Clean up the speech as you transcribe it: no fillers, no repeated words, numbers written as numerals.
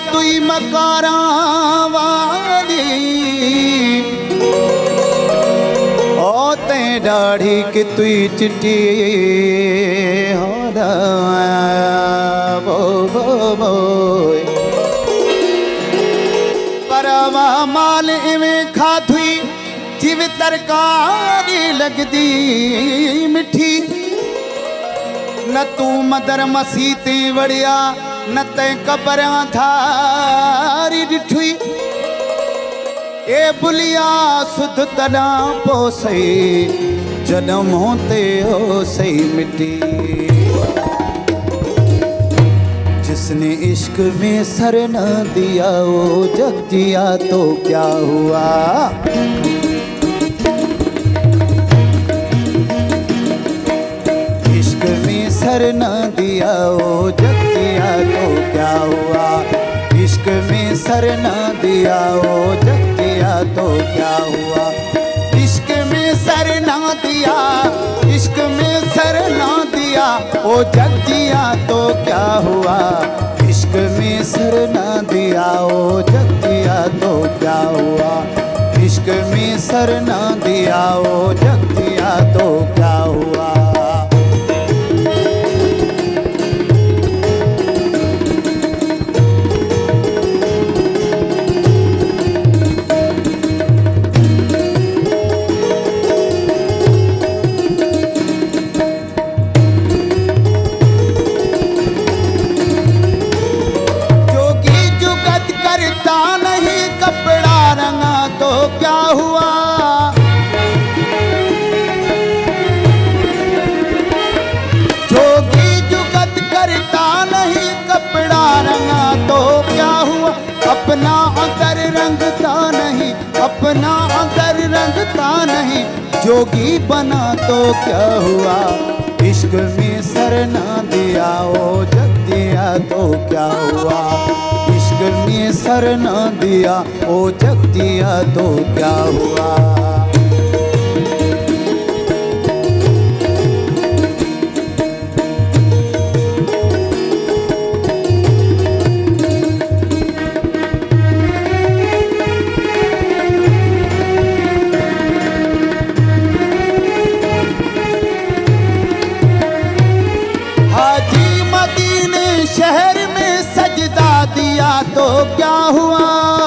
तुई मकारा वाली ओ ते दाढ़ी कि तुई चिट्टी हो बो परवा माल इवें खाधुई जिव तरकारी लगदी मिठी न तू मदर मसीते वड़िया न ते कबरां धारी डिठुई ए बुलिया सुध तड़ा पोसे जन्म होते हो सही मिट्टी जिसने इश्क में सर न दिया वो जग जिया तो क्या हुआ इश्क में सर न दिया वो जग जिया तो क्या हुआ इश्क में सर न दिया वो जग जिया तो क्या हुआ इश्क में सर न दिया इश्क में सर न दिया ओ जग जिया तो क्या हुआ इश्क में सर न दिया ओ जग जिया तो क्या हुआ इश्क में सर न दिया ओ जग जिया तो क्या हुआ अपना अंदर रंगता नहीं अपना अंदर रंगता नहीं जोगी बना तो क्या हुआ इश्क में सर ना दिया ओ जग दिया तो क्या हुआ इश्क में सर ना दिया ओ जग दिया तो क्या हुआ शहर में सजदा दिया तो क्या हुआ